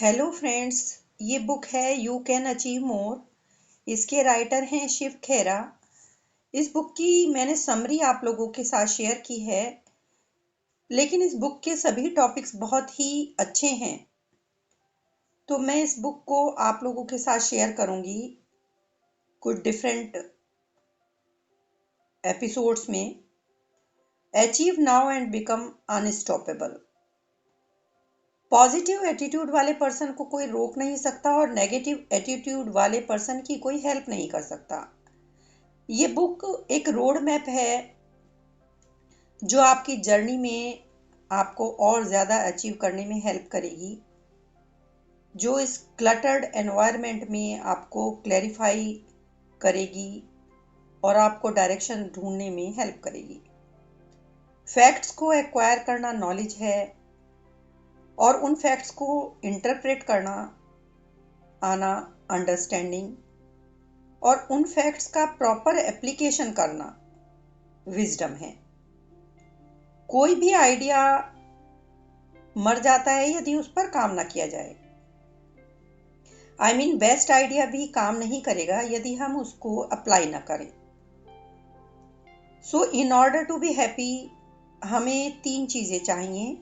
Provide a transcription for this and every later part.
Hello friends, ये book है you can achieve more. इसके राइटर हैं शिव खेरा। इस बुक की मैंने समरी आप लोगों के साथ शेयर की है, लेकिन इस बुक के सभी टॉपिक्स बहुत ही अच्छे हैं, तो मैं इस बुक को आप लोगों के साथ शेयर करूंगी कुछ डिफरेंट एपिसोड्स में। Achieve now and become unstoppable. Positive attitude वाले पर्सन को कोई रोक नहीं सकता और नेगेटिव एटीट्यूड वाले पर्सन की कोई हेल्प नहीं कर सकता। ये बुक एक रोड मैप है जो आपकी जर्नी में आपको और ज़्यादा अचीव करने में हेल्प करेगी, जो इस क्लटर्ड एनवायरनमेंट में आपको क्लैरिफाई करेगी और आपको डायरेक्शन ढूंढने में हेल्प करेगी। फैक्ट्स को एक्वायर करना नॉलेज है और उन फैक्ट्स को इंटरप्रेट करना आना अंडरस्टैंडिंग, और उन फैक्ट्स का प्रॉपर एप्लीकेशन करना विजडम है। कोई भी आइडिया मर जाता है यदि उस पर काम ना किया जाए। बेस्ट आइडिया भी काम नहीं करेगा यदि हम उसको अप्लाई ना करें। So in order to be happy हमें 3 चीजें चाहिए: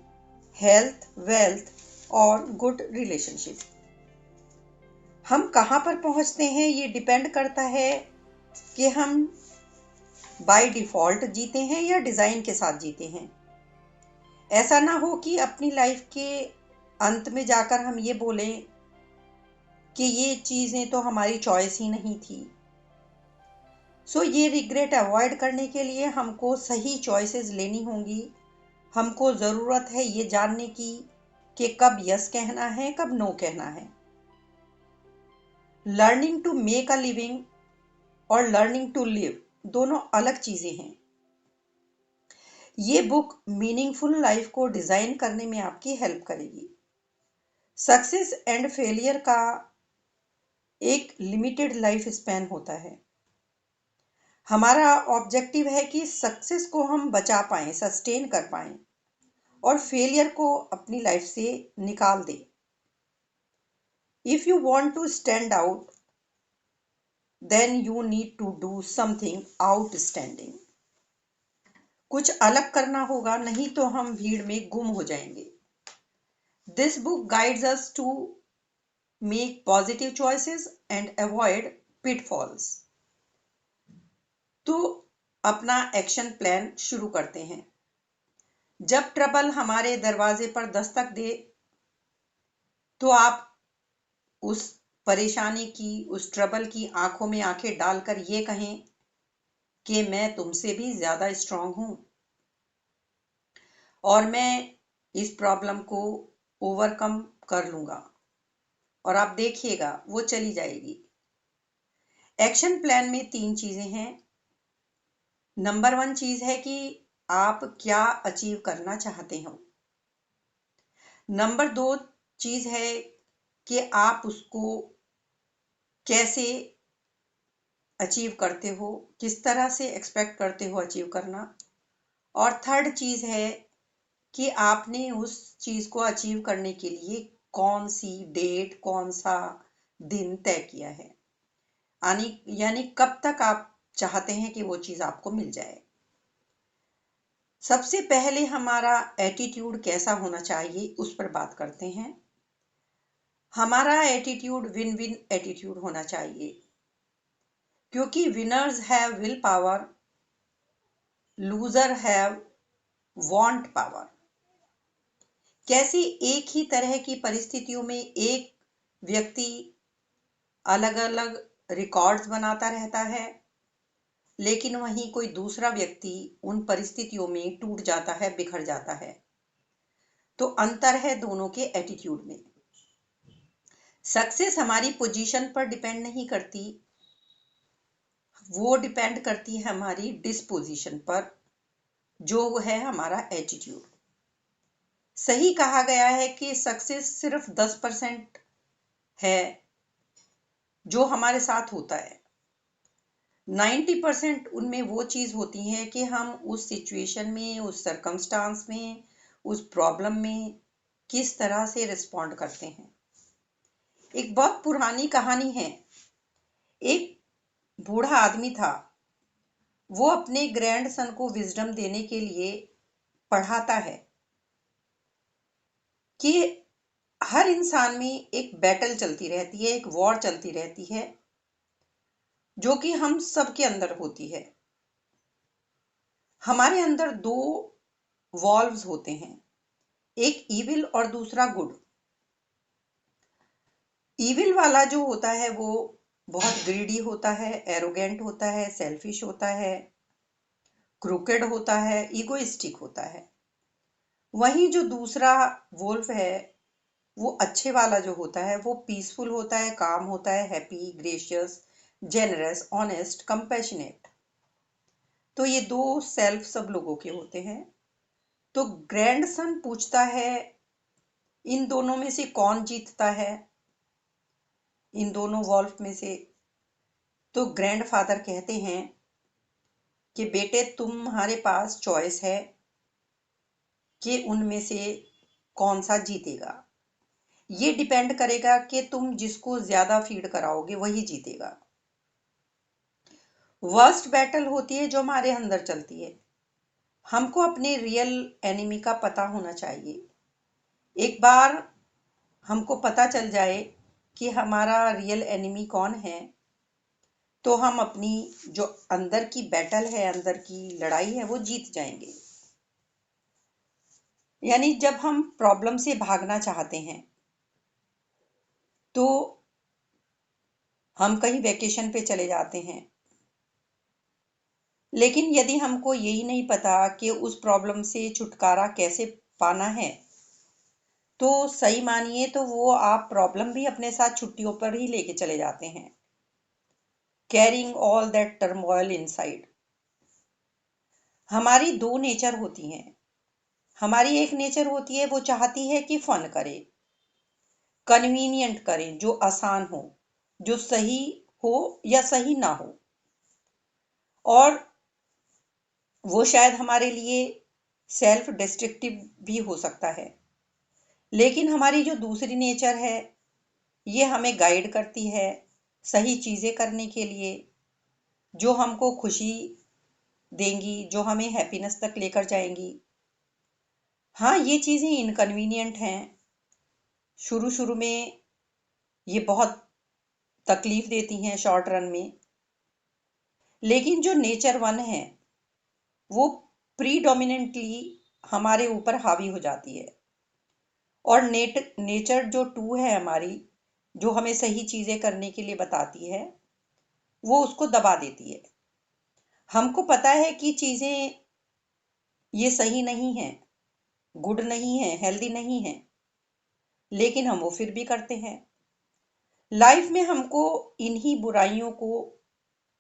हेल्थ, वेल्थ और गुड रिलेशनशिप। हम कहाँ पर पहुंचते हैं ये डिपेंड करता है कि हम बाय डिफॉल्ट जीते हैं या डिजाइन के साथ जीते हैं। ऐसा ना हो कि अपनी लाइफ के अंत में जाकर हम ये बोलें कि ये चीजें तो हमारी चॉइस ही नहीं थी। सो ये रिग्रेट अवॉइड करने के लिए हमको सही चॉइसेस लेनी होंगी। हमको ज़रूरत है ये जानने की कि कब यस कहना है, कब नो कहना है। Learning to make a living और लर्निंग टू लिव दोनों अलग चीज़ें हैं। ये बुक मीनिंगफुल लाइफ को डिज़ाइन करने में आपकी हेल्प करेगी। सक्सेस एंड फेलियर का एक लिमिटेड लाइफ स्पैन होता है। हमारा ऑब्जेक्टिव है कि सक्सेस को हम बचा पाएं, सस्टेन कर पाएं और फेलियर को अपनी लाइफ से निकाल दें। If you want to stand out then you need to do something outstanding. कुछ अलग करना होगा, नहीं तो हम भीड़ में गुम हो जाएंगे। This book guides us to make positive choices and avoid pitfalls. तो अपना एक्शन प्लान शुरू करते हैं। जब ट्रबल हमारे दरवाजे पर दस्तक दे तो आप उस परेशानी की, उस ट्रबल की आंखों में आंखें डालकर ये कहें कि मैं तुमसे भी ज्यादा स्ट्रांग हूं और मैं इस प्रॉब्लम को ओवरकम कर लूंगा, और आप देखिएगा वो चली जाएगी। एक्शन प्लान में 3 चीजें हैं। नंबर 1 चीज है कि आप क्या अचीव करना चाहते हो। नंबर 2 चीज है कि आप उसको कैसे अचीव करते हो, किस तरह से एक्सपेक्ट करते हो अचीव करना। और थर्ड चीज है कि आपने उस चीज को अचीव करने के लिए कौन सी डेट, कौन सा दिन तय किया है, यानी कब तक आप चाहते हैं कि वो चीज आपको मिल जाए। सबसे पहले हमारा एटीट्यूड कैसा होना चाहिए उस पर बात करते हैं। हमारा एटीट्यूड विन विन एटीट्यूड होना चाहिए, क्योंकि winners have will power, loser have want power. कैसी एक ही तरह की परिस्थितियों में एक व्यक्ति अलग अलग रिकॉर्ड्स बनाता रहता है, लेकिन वहीं कोई दूसरा व्यक्ति उन परिस्थितियों में टूट जाता है, बिखर जाता है। तो अंतर है दोनों के एटीट्यूड में। सक्सेस हमारी पोजीशन पर डिपेंड नहीं करती, वो डिपेंड करती है हमारी डिस्पोजिशन पर, जो है हमारा एटीट्यूड। सही कहा गया है कि सक्सेस सिर्फ 10% है जो हमारे साथ होता है। 90% उनमें वो चीज होती है कि हम उस सिचुएशन में, उस सरकमस्टांस में, उस प्रॉब्लम में किस तरह से रिस्पॉन्ड करते हैं। एक बहुत पुरानी कहानी है। एक बूढ़ा आदमी था। वो अपने ग्रैंडसन को विजडम देने के लिए पढ़ाता है कि हर इंसान में एक बैटल चलती रहती है, एक वॉर चलती रहती है, जो कि हम सबके अंदर होती है। हमारे अंदर दो वॉल्व्स होते हैं, एक ईविल और दूसरा गुड। ईविल वाला जो होता है वो बहुत ग्रीडी होता है, एरोगेंट होता है, सेल्फिश होता है, क्रूकेड होता है, ईगोइस्टिक होता है। वहीं जो दूसरा वोल्फ है, वो अच्छे वाला जो होता है वो पीसफुल होता है, काम होता है, happy, gracious, generous, honest, compassionate. तो ये दो सेल्फ सब लोगों के होते हैं। तो ग्रैंडसन पूछता है इन दोनों में से कौन जीतता है, इन दोनों वॉल्फ में से। तो ग्रैंडफादर कहते हैं कि बेटे तुम्हारे पास चॉइस है कि उनमें से कौन सा जीतेगा। ये डिपेंड करेगा कि तुम जिसको ज्यादा फीड कराओगे वही जीतेगा। वर्स्ट बैटल होती है जो हमारे अंदर चलती है। हमको अपने रियल एनिमी का पता होना चाहिए। एक बार हमको पता चल जाए कि हमारा रियल एनिमी कौन है, तो हम अपनी जो अंदर की बैटल है, अंदर की लड़ाई है, वो जीत जाएंगे। यानी जब हम प्रॉब्लम से भागना चाहते हैं तो हम कहीं वेकेशन पे चले जाते हैं, लेकिन यदि हमको यही नहीं पता कि उस प्रॉब्लम से छुटकारा कैसे पाना है, तो सही मानिए तो वो आप प्रॉब्लम भी अपने साथ छुट्टियों पर ही लेके चले जाते हैं, carrying all that turmoil inside. हमारी दो नेचर होती हैं। हमारी एक नेचर होती है, वो चाहती है कि फन करे, कन्वीनियंट करें, जो आसान हो, जो सही हो या सही ना हो। और वो शायद हमारे लिए सेल्फ डिस्ट्रक्टिव भी हो सकता है। लेकिन हमारी जो दूसरी नेचर है, ये हमें गाइड करती है सही चीज़ें करने के लिए, जो हमको खुशी देंगी, जो हमें हैप्पीनेस तक लेकर जाएंगी। हाँ, ये चीज़ें इनकन्वीनियंट हैं। शुरू शुरू में ये बहुत तकलीफ देती हैं शॉर्ट रन में। लेकिन जो नेचर वन है वो प्रीडोमिनेंटली हमारे ऊपर हावी हो जाती है। और नेचर जो टू है हमारी, जो हमें सही चीज़ें करने के लिए बताती है, वो उसको दबा देती है। हमको पता है कि चीज़ें ये सही नहीं है, गुड नहीं है, हेल्दी नहीं है, लेकिन हम वो फिर भी करते हैं। लाइफ में हमको इन्हीं बुराइयों को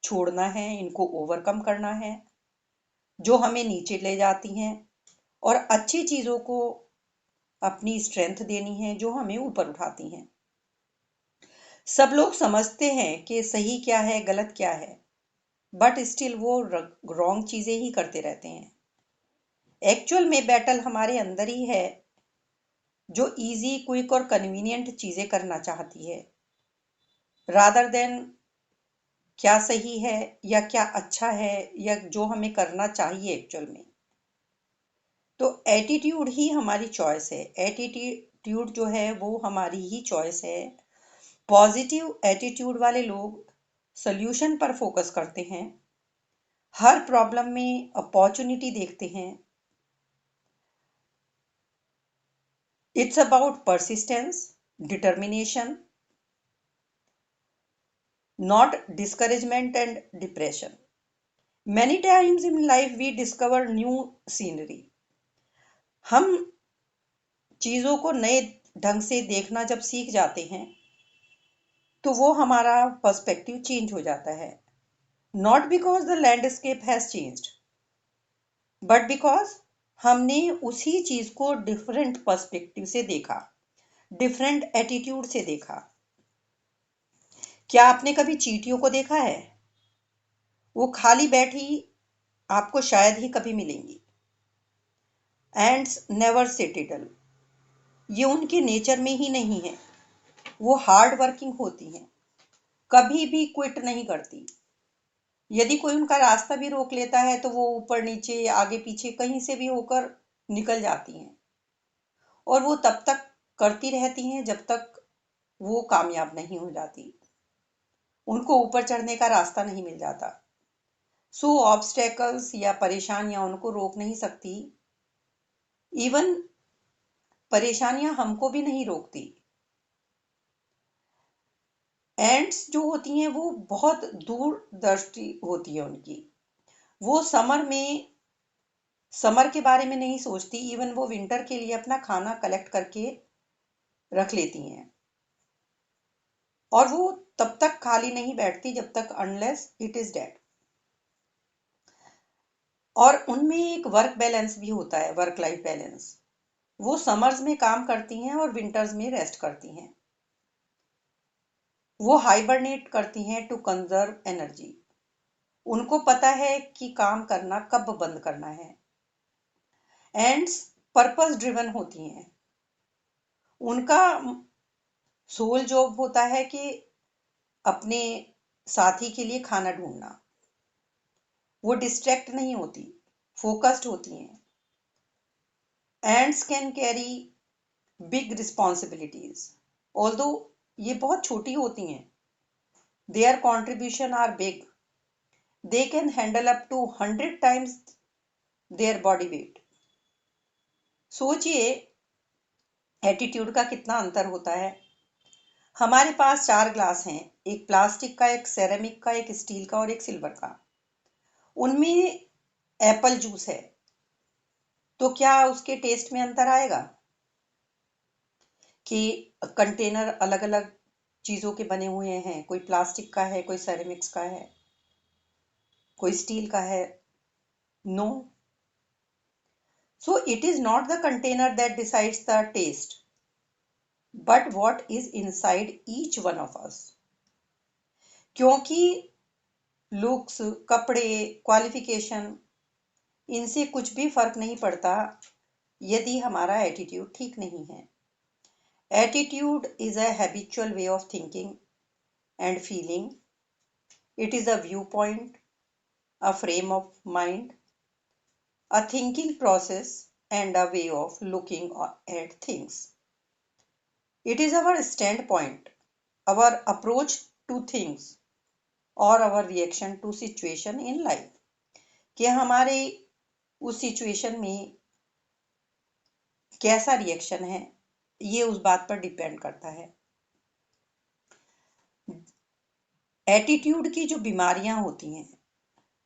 छोड़ना है, इनको ओवरकम करना है, जो हमें नीचे ले जाती हैं, और अच्छी चीज़ों को अपनी स्ट्रेंथ देनी है, जो हमें ऊपर उठाती हैं। सब लोग समझते हैं कि सही क्या है, गलत क्या है, बट स्टिल वो रॉन्ग चीज़ें ही करते रहते हैं। एक्चुअल में बैटल हमारे अंदर ही है, जो इजी, क्विक और कन्वीनियंट चीज़ें करना चाहती है, रादर देन क्या सही है या क्या अच्छा है या जो हमें करना चाहिए एक्चुअल में। तो एटीट्यूड ही हमारी चॉइस है। एटीट्यूड जो है वो हमारी ही चॉइस है। पॉजिटिव एटीट्यूड वाले लोग सॉल्यूशन पर फोकस करते हैं, हर प्रॉब्लम में अपॉर्चुनिटी देखते हैं। It's about persistence, determination, not discouragement and depression. Many times in life we discover new scenery. हम चीज़ों को नए ढंग से देखना जब सीख जाते हैं, तो वो हमारा पर्सपेक्टिव चेंज हो जाता है। Not because the landscape has changed, but because हमने उसी चीज़ को डिफरेंट पर्सपेक्टिव से देखा, डिफरेंट एटीट्यूड से देखा। क्या आपने कभी चींटियों को देखा है? वो खाली बैठी आपको शायद ही कभी मिलेंगी। एंड्स नेवर सेटिडल, ये उनके नेचर में ही नहीं है। वो हार्ड वर्किंग होती हैं, कभी भी क्विट नहीं करती। यदि कोई उनका रास्ता भी रोक लेता है तो वो ऊपर नीचे आगे पीछे कहीं से भी होकर निकल जाती हैं, और वो तब तक करती रहती हैं जब तक वो कामयाब नहीं हो जाती, उनको ऊपर चढ़ने का रास्ता नहीं मिल जाता। सो ऑब्स्टेकल्स या परेशानियां उनको रोक नहीं सकती। इवन परेशानियां हमको भी नहीं रोकती। एंड्स जो होती हैं वो बहुत दूरदृष्टि होती है उनकी। वो समर के बारे में नहीं सोचती, इवन वो विंटर के लिए अपना खाना कलेक्ट करके रख लेती हैं, और वो तब तक खाली नहीं बैठती जब तक अनलेस इट इज डेड। और उनमें एक वर्क बैलेंस भी होता है, वर्क लाइफ बैलेंस। वो समर्स में काम करती हैं और विंटर्स में रेस्ट करती हैं। वो हाइबरनेट करती हैं टू कंजर्व एनर्जी। उनको पता है कि काम करना कब बंद करना है। एंड्स पर्पस ड्रिवन होती हैं। उनका सोल जॉब होता है कि अपने साथी के लिए खाना ढूंढना। वो डिस्ट्रैक्ट नहीं होती, फोकस्ड होती हैं। Ants can carry big responsibilities, although ये बहुत छोटी होती हैं, their contribution are big. They can handle up to 100 times their body weight. सोचिए एटीट्यूड का कितना अंतर होता है। हमारे पास 4 ग्लास हैं, एक प्लास्टिक का, एक सेरेमिक का, एक स्टील का और एक सिल्वर का। उनमें एप्पल जूस है, तो क्या उसके टेस्ट में अंतर आएगा? कि कंटेनर अलग अलग चीजों के बने हुए हैं, कोई प्लास्टिक का है, कोई सेरेमिक्स का है, कोई स्टील का है। No. So it is not the container that decides the taste, but what is inside each one of us. क्योंकि लुक्स, कपड़े, क्वालिफिकेशन, इनसे कुछ भी फर्क नहीं पड़ता यदि हमारा एटीट्यूड ठीक नहीं है। Attitude is a habitual way of thinking and feeling. It is a view point, a frame of mind, a thinking process, and a way of looking at things. It is our standpoint, our approach to things, or our reaction to situation in life. कि हमारे उस situation में कैसा reaction है, ये उस बात पर डिपेंड करता है। एटीट्यूड की जो बीमारियां होती हैं,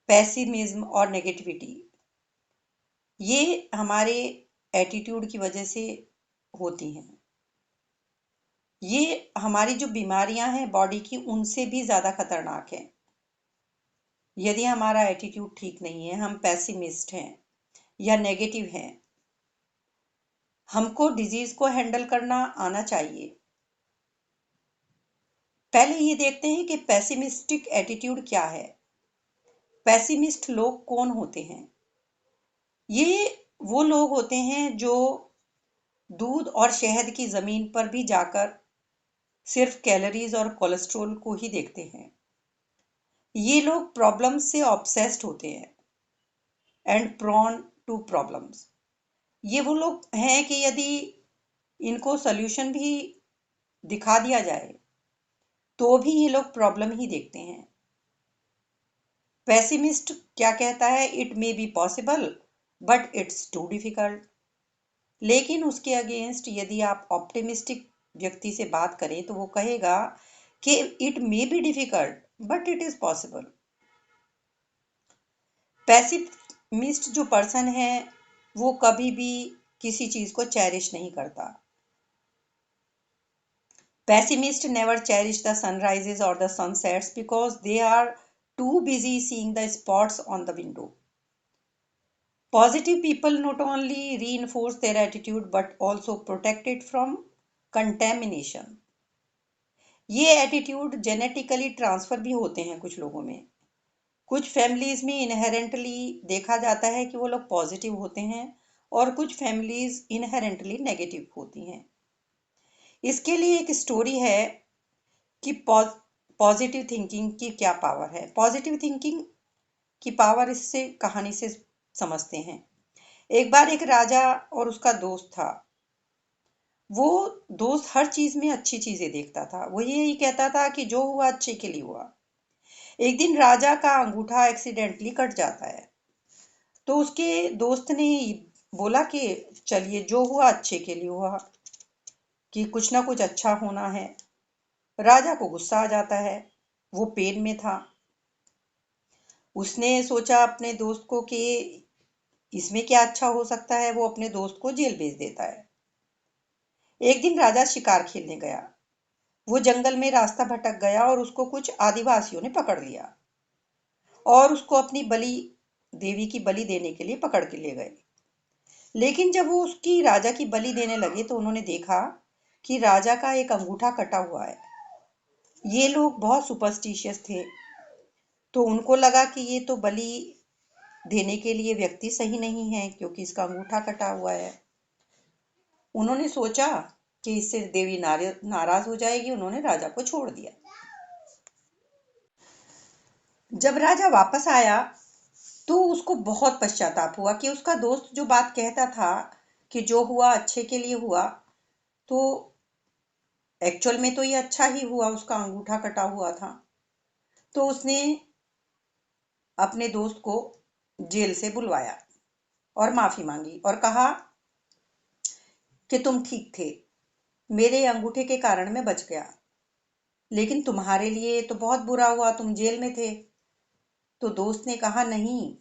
पेसिमिज्म और नेगेटिविटी, ये हमारे एटीट्यूड की वजह से होती हैं। ये हमारी जो बीमारियां हैं बॉडी की, उनसे भी ज्यादा खतरनाक है। यदि हमारा एटीट्यूड ठीक नहीं है, हम पेसिमिस्ट हैं या नेगेटिव हैं, हमको डिजीज को हैंडल करना आना चाहिए। पहले ये देखते हैं कि पेसिमिस्टिक एटीट्यूड क्या है। पेसिमिस्ट लोग कौन होते हैं? ये वो लोग होते हैं जो दूध और शहद की जमीन पर भी जाकर सिर्फ कैलोरीज और कोलेस्ट्रॉल को ही देखते हैं। ये लोग प्रॉब्लम्स से ऑब्सेस्ड होते हैं एंड प्रोन टू प्रॉब्लम्स। ये वो लोग हैं कि यदि इनको सॉल्यूशन भी दिखा दिया जाए तो भी ये लोग प्रॉब्लम ही देखते हैं। पेसिमिस्ट क्या कहता है? It may be possible but it's too difficult. लेकिन उसके अगेंस्ट यदि आप ऑप्टिमिस्टिक व्यक्ति से बात करें तो वो कहेगा कि it may be difficult but it is possible. Pessimist जो पर्सन है वो कभी भी किसी चीज को चेरिश नहीं करता। Pessimists never cherish the sunrises or the sunsets because they are too busy seeing the spots on the window. Positive people not only reinforce their attitude but also protect it from contamination. ये attitude genetically transfer भी होते हैं कुछ लोगों में। कुछ families में inherently देखा जाता है कि वो लोग पॉजिटिव होते हैं और कुछ फैमिलीज इनहेरेंटली नेगेटिव होती हैं। इसके लिए एक स्टोरी है कि पॉजिटिव थिंकिंग की क्या पावर है। पॉजिटिव थिंकिंग की पावर इससे कहानी से समझते हैं। एक बार एक राजा और उसका दोस्त था। वो दोस्त हर चीज में अच्छी चीजें देखता था। वो यही कहता था कि जो हुआ अच्छे के लिए हुआ। एक दिन राजा का अंगूठा एक्सीडेंटली कट जाता है। तो उसके दोस्त ने बोला कि चलिए जो हुआ अच्छे के लिए हुआ, कि कुछ ना कुछ अच्छा होना है। राजा को गुस्सा आ जाता है। वो पेन में था। उसने सोचा अपने दोस्त को कि इसमें क्या अच्छा हो सकता है। वो अपने दोस्त को जेल भेज देता है। एक दिन राजा शिकार खेलने गया। वो जंगल में रास्ता भटक गया और उसको कुछ आदिवासियों ने पकड़ लिया और उसको अपनी बलि देवी की बलि देने के लिए पकड़ के ले गए। लेकिन जब वो उसकी राजा की बलि देने लगे तो उन्होंने देखा कि राजा का एक अंगूठा कटा हुआ है। ये लोग बहुत सुपरस्टिशियस थे, तो उनको लगा कि ये तो बलि देने के लिए व्यक्ति सही नहीं है क्योंकि इसका अंगूठा कटा हुआ है। उन्होंने सोचा कि इससे देवी नाराज हो जाएगी। उन्होंने राजा को छोड़ दिया। जब राजा वापस आया तो उसको बहुत पश्चाताप हुआ कि उसका दोस्त जो बात कहता था कि जो हुआ अच्छे के लिए हुआ, तो एक्चुअल में तो ये अच्छा ही हुआ, उसका अंगूठा कटा हुआ था। तो उसने अपने दोस्त को जेल से बुलवाया और माफी मांगी और कहा कि तुम ठीक थे, मेरे अंगूठे के कारण मैं बच गया, लेकिन तुम्हारे लिए तो बहुत बुरा हुआ, तुम जेल में थे। तो दोस्त ने कहा नहीं,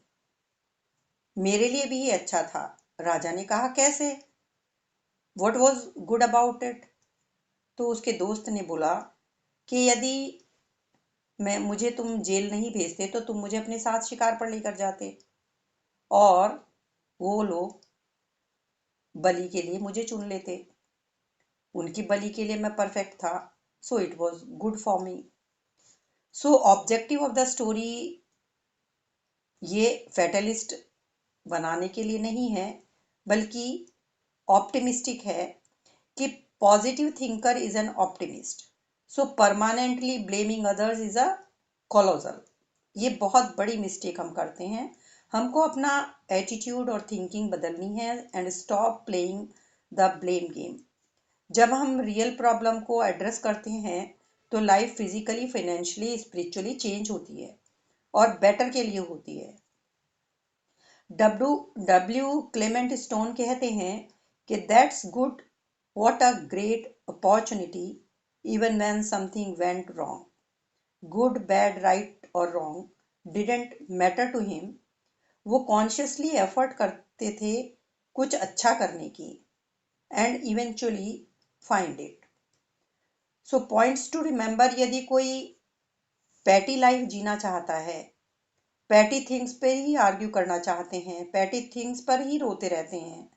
मेरे लिए भी ये अच्छा था। राजा ने कहा कैसे? What was good about it? तो उसके दोस्त ने बोला कि यदि मुझे तुम जेल नहीं भेजते तो तुम मुझे अपने साथ शिकार पर लेकर जाते और वो लोग बलि के लिए मुझे चुन लेते। उनकी बलि के लिए मैं परफेक्ट था। So it was good for me. So objective of the story ये फैटलिस्ट बनाने के लिए नहीं है, बल्कि ऑप्टिमिस्टिक है कि positive thinker is an optimist. So permanently blaming others is a colossal. ये बहुत बड़ी मिस्टेक हम करते हैं। हमको अपना एटीट्यूड और थिंकिंग बदलनी है and stop playing the blame game. जब हम रियल प्रॉब्लम को एड्रेस करते हैं तो life physically, financially, spiritually change होती है और बेटर के लिए होती है। डब्ल्यू डब्ल्यू क्लेमेंट स्टोन कहते हैं कि that's good, what a great opportunity even when something went wrong. Good, bad, right और wrong didn't matter to him. वो कॉन्शियसली एफर्ट करते थे कुछ अच्छा करने की and eventually find it. So points to remember, यदि कोई पैटी लाइफ जीना चाहता है, पैटी थिंग्स पे ही आर्ग्यू करना चाहते हैं, पैटी थिंग्स पर ही रोते रहते हैं,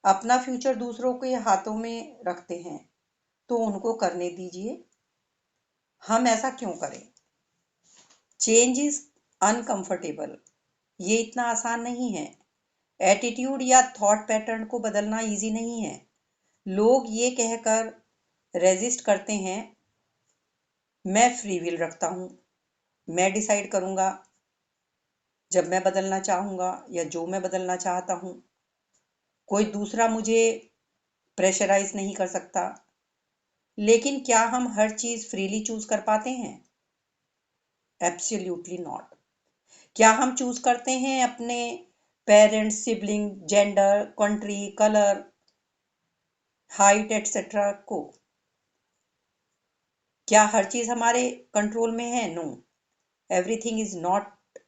अपना फ्यूचर दूसरों के हाथों में रखते हैं, तो उनको करने दीजिए। हम ऐसा क्यों करें? Change is uncomfortable. ये इतना आसान नहीं है। एटीट्यूड या थॉट पैटर्न को बदलना इजी नहीं है। लोग ये कहकर रेजिस्ट करते हैं, मैं फ्री विल रखता हूँ, मैं डिसाइड करूंगा जब मैं बदलना चाहूंगा या जो मैं बदलना चाहता हूँ, कोई दूसरा मुझे प्रेशराइज नहीं कर सकता। लेकिन क्या हम हर चीज फ्रीली चूज कर पाते हैं? Absolutely not. क्या हम चूज करते हैं अपने parents, sibling, gender, country, colour, height etcetera को? क्या हर चीज हमारे कंट्रोल में है? No, everything is not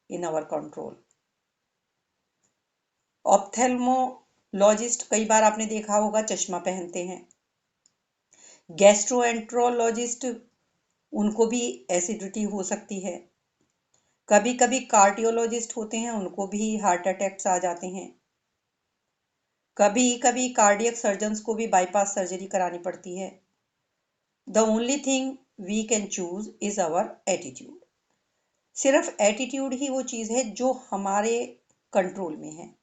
in our control. Ophthalmologist, कई बार आपने देखा होगा, चश्मा पहनते हैं। गैस्ट्रोएंट्रोलॉजिस्ट, उनको भी एसिडिटी हो सकती है। कभी कभी कार्डियोलॉजिस्ट होते हैं, उनको भी हार्ट अटैक्स आ जाते हैं। कभी कभी कार्डियक सर्जन्स को भी बाईपास सर्जरी करानी पड़ती है। The only thing we can choose is our attitude. सिर्फ एटीट्यूड ही वो चीज है जो हमारे कंट्रोल में है।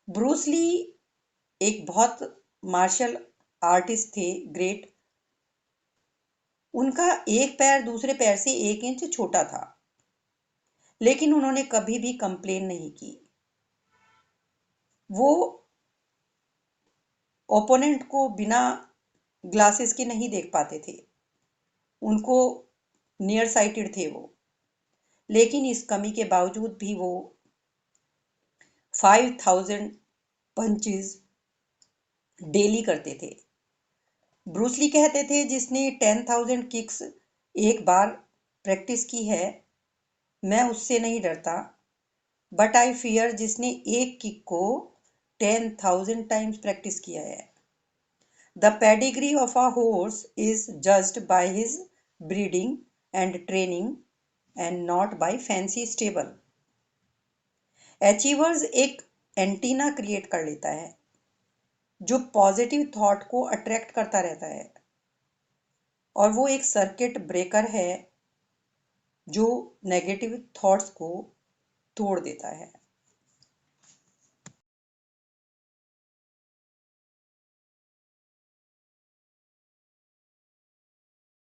ब्रूस ली एक बहुत मार्शल आर्टिस्ट थे ग्रेट, उनका एक पैर दूसरे पैर से 1 इंच छोटा था, लेकिन उन्होंने कभी भी कंप्लेन नहीं की। वो ओपोनेंट को बिना ग्लासेस के नहीं देख पाते थे, उनको नियर साइटेड थे वो, लेकिन इस कमी के बावजूद भी वो 5000 पंचेस डेली करते थे। ब्रूसली कहते थे जिसने 10,000 किक्स एक बार प्रैक्टिस की है, मैं उससे नहीं डरता, बट आई फियर जिसने एक किक को 10,000 टाइम्स प्रैक्टिस किया है। The pedigree of a horse is judged by his breeding and training and not by fancy stable. Achievers एक एंटीना क्रिएट कर लेता है जो पॉजिटिव थॉट को अट्रैक्ट करता रहता है, और वो एक सर्किट ब्रेकर है जो नेगेटिव थॉट्स को तोड़ देता है।